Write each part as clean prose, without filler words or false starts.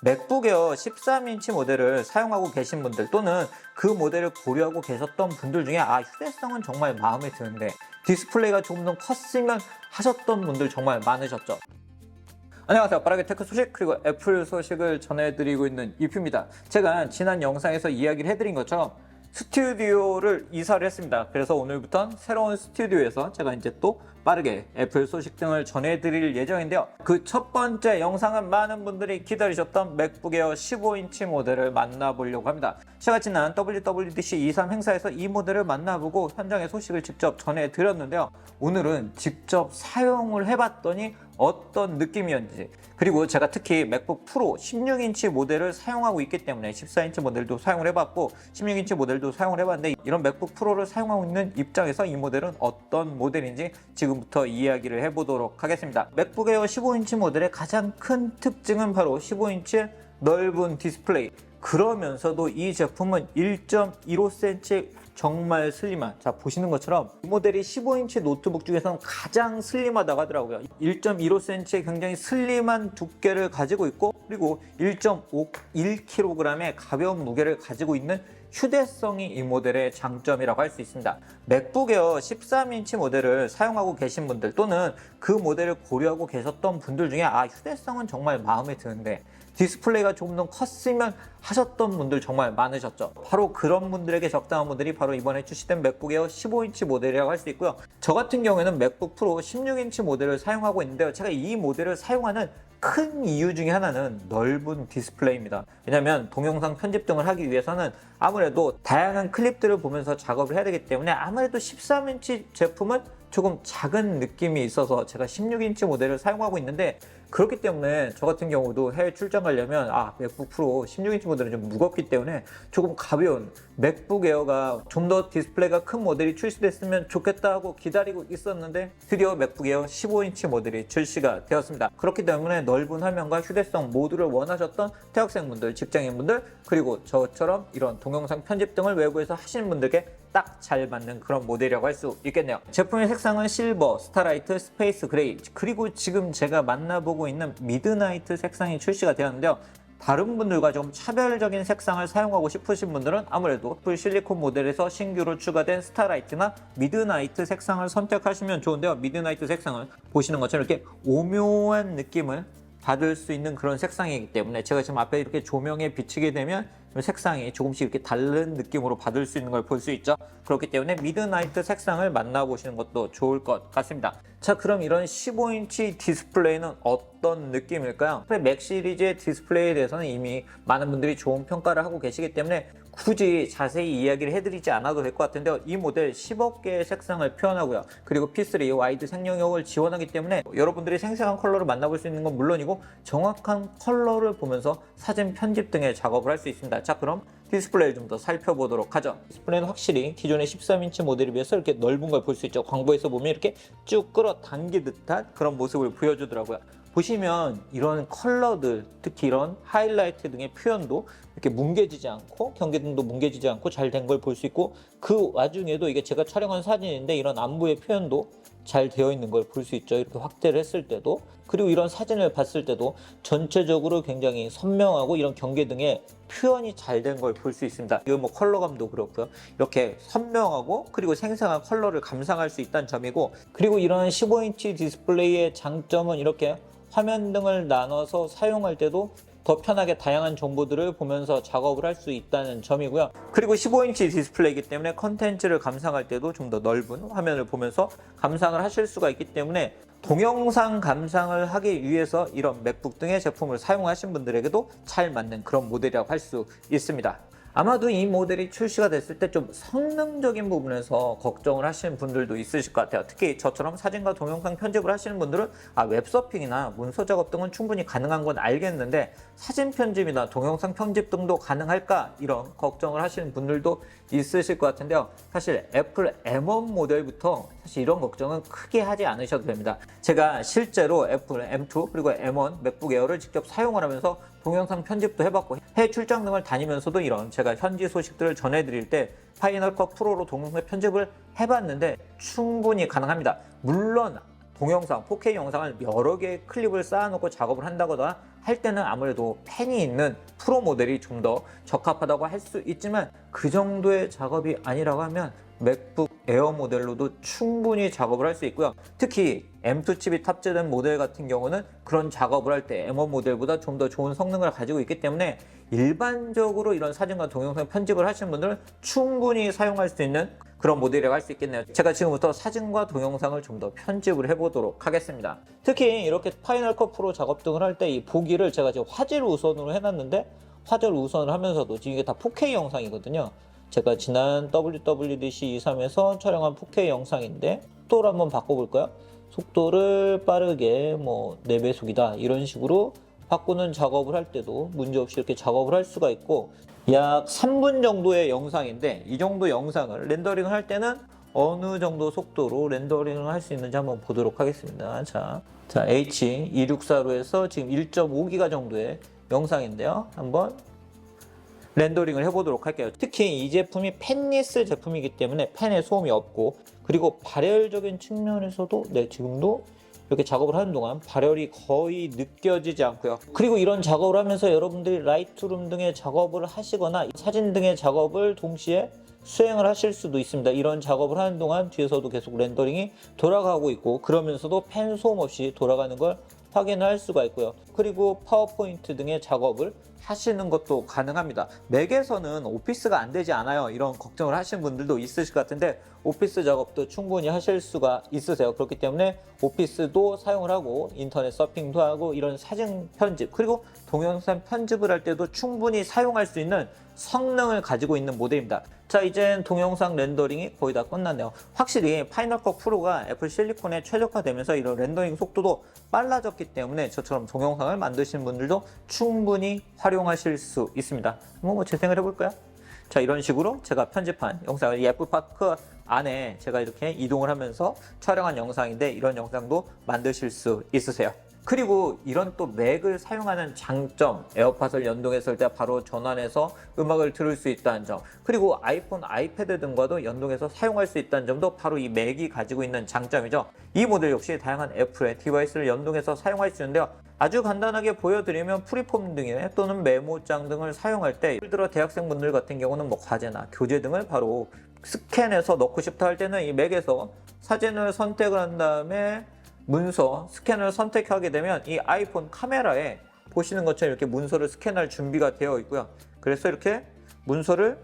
맥북 에어 13인치 모델을 사용하고 계신 분들 또는 그 모델을 고려하고 계셨던 분들 중에 휴대성은 정말 마음에 드는데 디스플레이가 조금 더 컸으면 하셨던 분들 정말 많으셨죠. 안녕하세요. 빠르게 테크 소식 그리고 애플 소식을 전해드리고 있는 이프입니다. 제가 지난 영상에서 이야기를 해드린 것처럼 스튜디오를 이사를 했습니다. 그래서 오늘부터 새로운 스튜디오에서 제가 이제 또 빠르게 애플 소식 등을 전해드릴 예정인데요. 그 첫 번째 영상은 많은 분들이 기다리셨던 맥북 에어 15인치 모델을 만나보려고 합니다. 제가 지난 WWDC 23 행사에서 이 모델을 만나보고 현장의 소식을 직접 전해드렸는데요. 오늘은 직접 사용을 해봤더니 어떤 느낌이었는지, 그리고 제가 특히 맥북 프로 16인치 모델을 사용하고 있기 때문에 14인치 모델도 사용을 해봤고 16인치 모델도 사용을 해봤는데, 이런 맥북 프로를 사용하고 있는 입장에서 이 모델은 어떤 모델인지 지금부터 이야기를 해보도록 하겠습니다. 맥북 에어 15인치 모델의 가장 큰 특징은 바로 15인치 넓은 디스플레이, 그러면서도 이 제품은 1.15cm 정말 슬림한, 자 보시는 것처럼 이 모델이 15인치 노트북 중에서는 가장 슬림하다고 하더라고요. 1.15cm의 굉장히 슬림한 두께를 가지고 있고, 그리고 1.51kg의 가벼운 무게를 가지고 있는 휴대성이 이 모델의 장점이라고 할 수 있습니다. 맥북 에어 13인치 모델을 사용하고 계신 분들 또는 그 모델을 고려하고 계셨던 분들 중에 휴대성은 정말 마음에 드는데 디스플레이가 조금 더 컸으면 하셨던 분들 정말 많으셨죠. 바로 그런 분들에게 적당한 모델이 바로 이번에 출시된 맥북 에어 15인치 모델이라고 할 수 있고요. 저 같은 경우에는 맥북 프로 16인치 모델을 사용하고 있는데요. 제가 이 모델을 사용하는 큰 이유 중에 하나는 넓은 디스플레이입니다. 왜냐하면 동영상 편집 등을 하기 위해서는 아무래도 다양한 클립들을 보면서 작업을 해야 되기 때문에 아무래도 13인치 제품은 조금 작은 느낌이 있어서 제가 16인치 모델을 사용하고 있는데, 그렇기 때문에 저 같은 경우도 해외 출장 가려면 맥북 프로 16인치 모델은 좀 무겁기 때문에 조금 가벼운 맥북 에어가 좀 더 디스플레이가 큰 모델이 출시됐으면 좋겠다 하고 기다리고 있었는데 드디어 맥북 에어 15인치 모델이 출시가 되었습니다. 그렇기 때문에 넓은 화면과 휴대성 모두를 원하셨던 대학생분들, 직장인분들, 그리고 저처럼 이런 동영상 편집 등을 외부에서 하시는 분들께 딱 잘 맞는 그런 모델이라고 할 수 있겠네요. 제품의 색상은 실버, 스타라이트, 스페이스 그레이, 그리고 지금 제가 만나보고 있는 미드나이트 색상이 출시가 되었는데요. 다른 분들과 좀 차별적인 색상을 사용하고 싶으신 분들은 아무래도 애플 실리콘 모델에서 신규로 추가된 스타라이트나 미드나이트 색상을 선택하시면 좋은데요. 미드나이트 색상은 보시는 것처럼 이렇게 오묘한 느낌을 받을 수 있는 그런 색상이기 때문에 제가 지금 앞에 이렇게 조명에 비치게 되면 색상이 조금씩 이렇게 다른 느낌으로 받을 수 있는 걸 볼 수 있죠. 그렇기 때문에 미드나이트 색상을 만나보시는 것도 좋을 것 같습니다. 자, 그럼 이런 15인치 디스플레이는 어떤 느낌일까요? 맥 시리즈의 디스플레이에 대해서는 이미 많은 분들이 좋은 평가를 하고 계시기 때문에 굳이 자세히 이야기를 해드리지 않아도 될 것 같은데요. 이 모델 10억 개의 색상을 표현하고요. 그리고 P3 와이드 생명력을 지원하기 때문에 여러분들이 생생한 컬러를 만나볼 수 있는 건 물론이고 정확한 컬러를 보면서 사진 편집 등의 작업을 할 수 있습니다. 자, 그럼 디스플레이를 좀 더 살펴보도록 하죠. 디스플레이는 확실히 기존의 13인치 모델에 비해서 이렇게 넓은 걸 볼 수 있죠. 광고에서 보면 이렇게 쭉 끌어당긴 듯한 그런 모습을 보여주더라고요. 보시면 이런 컬러들, 특히 이런 하이라이트 등의 표현도 이렇게 뭉개지지 않고 경계등도 뭉개지지 않고 잘 된 걸 볼 수 있고, 그 와중에도 이게 제가 촬영한 사진인데 이런 안부의 표현도 잘 되어 있는 걸 볼 수 있죠. 이렇게 확대를 했을 때도, 그리고 이런 사진을 봤을 때도 전체적으로 굉장히 선명하고 이런 경계등의 표현이 잘 된 걸 볼 수 있습니다. 이거 뭐 컬러감도 그렇고요. 이렇게 선명하고 그리고 생생한 컬러를 감상할 수 있다는 점이고, 그리고 이런 15인치 디스플레이의 장점은 이렇게 화면 등을 나눠서 사용할 때도 더 편하게 다양한 정보들을 보면서 작업을 할 수 있다는 점이고요. 그리고 15인치 디스플레이이기 때문에 컨텐츠를 감상할 때도 좀 더 넓은 화면을 보면서 감상을 하실 수가 있기 때문에 동영상 감상을 하기 위해서 이런 맥북 등의 제품을 사용하신 분들에게도 잘 맞는 그런 모델이라고 할 수 있습니다. 아마도 이 모델이 출시가 됐을 때 좀 성능적인 부분에서 걱정을 하시는 분들도 있으실 것 같아요. 특히 저처럼 사진과 동영상 편집을 하시는 분들은 웹서핑이나 문서 작업 등은 충분히 가능한 건 알겠는데 사진 편집이나 동영상 편집 등도 가능할까? 이런 걱정을 하시는 분들도 있으실 것 같은데요. 사실 애플 M1 모델부터 사실 이런 걱정은 크게 하지 않으셔도 됩니다. 제가 실제로 애플 M2 그리고 M1 맥북 에어를 직접 사용을 하면서 동영상 편집도 해봤고 해외 출장 등을 다니면서도 이런 제가 현지 소식들을 전해드릴 때 파이널 컷 프로로 동영상 편집을 해봤는데 충분히 가능합니다. 물론 동영상, 4K 영상을 여러 개의 클립을 쌓아놓고 작업을 한다거나 할 때는 아무래도 펜이 있는 프로 모델이 좀 더 적합하다고 할 수 있지만 그 정도의 작업이 아니라고 하면 맥북 에어 모델로도 충분히 작업을 할 수 있고요. 특히 M2 칩이 탑재된 모델 같은 경우는 그런 작업을 할 때 M1 모델보다 좀 더 좋은 성능을 가지고 있기 때문에 일반적으로 이런 사진과 동영상 편집을 하시는 분들은 충분히 사용할 수 있는 그런 모델이라고 할 수 있겠네요. 제가 지금부터 사진과 동영상을 좀 더 편집을 해보도록 하겠습니다. 특히 이렇게 파이널 컷 프로 작업 등을 할 때 이 보기를 제가 지금 화질 우선으로 해놨는데 화질 우선을 하면서도 지금 이게 다 4K 영상이거든요. 제가 지난 WWDC 23에서 촬영한 4K 영상인데 속도를 한번 바꿔볼까요? 속도를 빠르게 뭐 4배속이다 이런 식으로 바꾸는 작업을 할 때도 문제없이 이렇게 작업을 할 수가 있고, 약 3분 정도의 영상인데 이 정도 영상을 렌더링을 할 때는 어느 정도 속도로 렌더링을 할 수 있는지 한번 보도록 하겠습니다. 자 H264로 해서 지금 1.5기가 정도의 영상인데요. 한번 렌더링을 해보도록 할게요. 특히 이 제품이 펜리스 제품이기 때문에 펜에 소음이 없고, 그리고 발열적인 측면에서도 지금도 이렇게 작업을 하는 동안 발열이 거의 느껴지지 않고요. 그리고 이런 작업을 하면서 여러분들이 라이트룸 등의 작업을 하시거나 사진 등의 작업을 동시에 수행을 하실 수도 있습니다. 이런 작업을 하는 동안 뒤에서도 계속 렌더링이 돌아가고 있고, 그러면서도 펜 소음 없이 돌아가는 걸 확인할 수가 있고요. 그리고 파워포인트 등의 작업을 하시는 것도 가능합니다. 맥에서는 오피스가 안 되지 않아요, 이런 걱정을 하시는 분들도 있으실 것 같은데 오피스 작업도 충분히 하실 수가 있으세요. 그렇기 때문에 오피스도 사용을 하고 인터넷 서핑도 하고 이런 사진 편집 그리고 동영상 편집을 할 때도 충분히 사용할 수 있는 성능을 가지고 있는 모델입니다. 자, 이젠 동영상 렌더링이 거의 다 끝났네요. 확실히 파이널 컷 프로가 애플 실리콘에 최적화되면서 이런 렌더링 속도도 빨라졌기 때문에 저처럼 동영상을 만드시는 분들도 충분히 활용하실 수 있습니다. 한번 재생을 해볼까요? 자, 이런 식으로 제가 편집한 영상을 이 애플파크 안에 제가 이렇게 이동을 하면서 촬영한 영상인데 이런 영상도 만드실 수 있으세요. 그리고 이런 또 맥을 사용하는 장점, 에어팟을 연동했을 때 바로 전환해서 음악을 들을 수 있다는 점, 그리고 아이폰, 아이패드 등과도 연동해서 사용할 수 있다는 점도 바로 이 맥이 가지고 있는 장점이죠. 이 모델 역시 다양한 애플의 디바이스를 연동해서 사용할 수 있는데요. 아주 간단하게 보여드리면 프리폼 등에 또는 메모장 등을 사용할 때, 예를 들어 대학생분들 같은 경우는 뭐 과제나 교재 등을 바로 스캔해서 넣고 싶다 할 때는 이 맥에서 사진을 선택을 한 다음에 문서 스캔을 선택하게 되면 이 아이폰 카메라에 보시는 것처럼 이렇게 문서를 스캔할 준비가 되어 있고요. 그래서 이렇게 문서를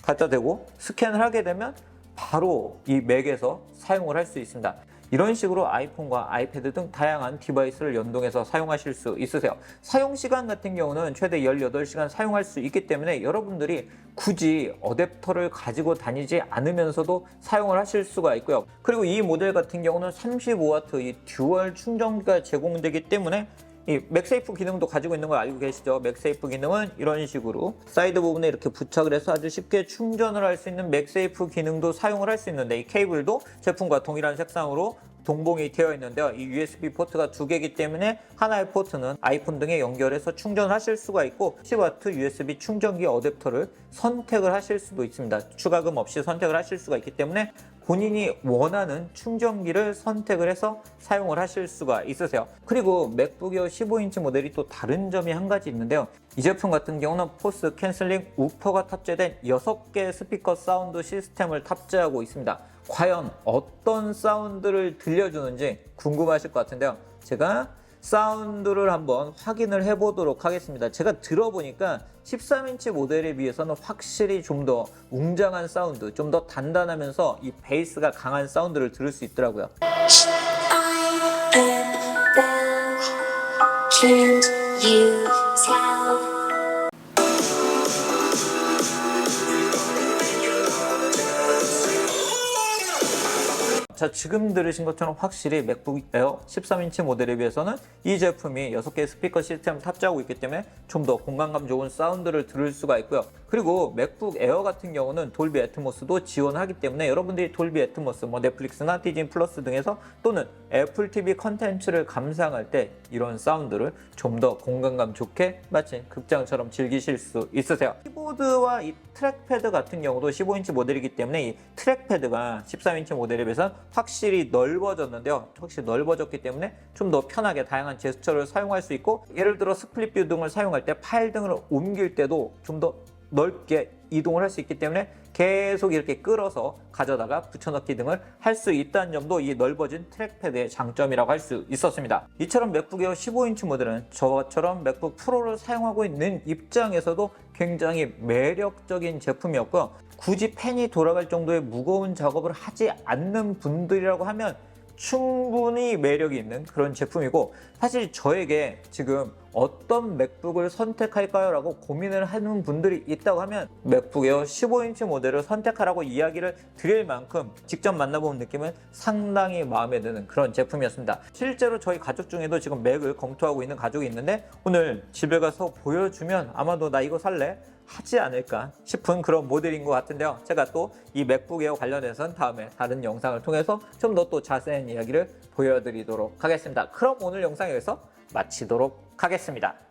갖다 대고 스캔을 하게 되면 바로 이 맥에서 사용을 할 수 있습니다. 이런 식으로 아이폰과 아이패드 등 다양한 디바이스를 연동해서 사용하실 수 있으세요. 사용 시간 같은 경우는 최대 18시간 사용할 수 있기 때문에 여러분들이 굳이 어댑터를 가지고 다니지 않으면서도 사용을 하실 수가 있고요. 그리고 이 모델 같은 경우는 35W 이 듀얼 충전기가 제공되기 때문에 이 맥세이프 기능도 가지고 있는 걸 알고 계시죠? 맥세이프 기능은 이런 식으로 사이드 부분에 이렇게 부착을 해서 아주 쉽게 충전을 할 수 있는 맥세이프 기능도 사용을 할 수 있는데, 이 케이블도 제품과 동일한 색상으로 동봉이 되어 있는데요. 이 USB 포트가 2개이기 때문에 하나의 포트는 아이폰 등에 연결해서 충전을 하실 수가 있고 10W USB 충전기 어댑터를 선택을 하실 수도 있습니다. 추가금 없이 선택을 하실 수가 있기 때문에 본인이 원하는 충전기를 선택을 해서 사용을 하실 수가 있으세요. 그리고 맥북 에어 15인치 모델이 또 다른 점이 한 가지 있는데요. 이 제품 같은 경우는 포스 캔슬링 우퍼가 탑재된 6개 스피커 사운드 시스템을 탑재하고 있습니다. 과연 어떤 사운드를 들려주는지 궁금하실 것 같은데요. 제가 사운드를 한번 확인을 해보도록 하겠습니다. 제가 들어보니까 13인치 모델에 비해서는 확실히 좀 더 웅장한 사운드, 좀 더 단단하면서 이 베이스가 강한 사운드를 들을 수 있더라고요. 자, 지금 들으신 것처럼 확실히 맥북 에어 13인치 모델에 비해서는 이 제품이 6개의 스피커 시스템을 탑재하고 있기 때문에 좀 더 공간감 좋은 사운드를 들을 수가 있고요. 그리고 맥북 에어 같은 경우는 돌비 애트모스도 지원하기 때문에 여러분들이 돌비 애트모스, 뭐 넷플릭스나 디즈니 플러스 등에서 또는 애플 TV 컨텐츠를 감상할 때 이런 사운드를 좀 더 공간감 좋게 마치 극장처럼 즐기실 수 있으세요. 키보드와 이 트랙패드 같은 경우도 15인치 모델이기 때문에 이 트랙패드가 13인치 모델에 비해서 확실히 넓어졌는데요. 확실히 넓어졌기 때문에 좀 더 편하게 다양한 제스처를 사용할 수 있고, 예를 들어 스플릿 뷰 등을 사용할 때 파일 등을 옮길 때도 좀 더 넓게 이동을 할 수 있기 때문에 계속 이렇게 끌어서 가져다가 붙여넣기 등을 할 수 있다는 점도 이 넓어진 트랙패드의 장점이라고 할 수 있었습니다. 이처럼 맥북 에어 15인치 모델은 저처럼 맥북 프로를 사용하고 있는 입장에서도 굉장히 매력적인 제품이었고요. 굳이 펜이 돌아갈 정도의 무거운 작업을 하지 않는 분들이라고 하면 충분히 매력이 있는 그런 제품이고, 사실 저에게 지금 어떤 맥북을 선택할까요? 라고 고민을 하는 분들이 있다고 하면 맥북 에어 15인치 모델을 선택하라고 이야기를 드릴 만큼 직접 만나본 느낌은 상당히 마음에 드는 그런 제품이었습니다. 실제로 저희 가족 중에도 지금 맥을 검토하고 있는 가족이 있는데, 오늘 집에 가서 보여주면 아마도 나 이거 살래? 하지 않을까 싶은 그런 모델인 것 같은데요. 제가 또 이 맥북 에어 관련해서는 다음에 다른 영상을 통해서 좀 더 또 자세한 이야기를 보여드리도록 하겠습니다. 그럼 오늘 영상 여기서 마치도록 하겠습니다.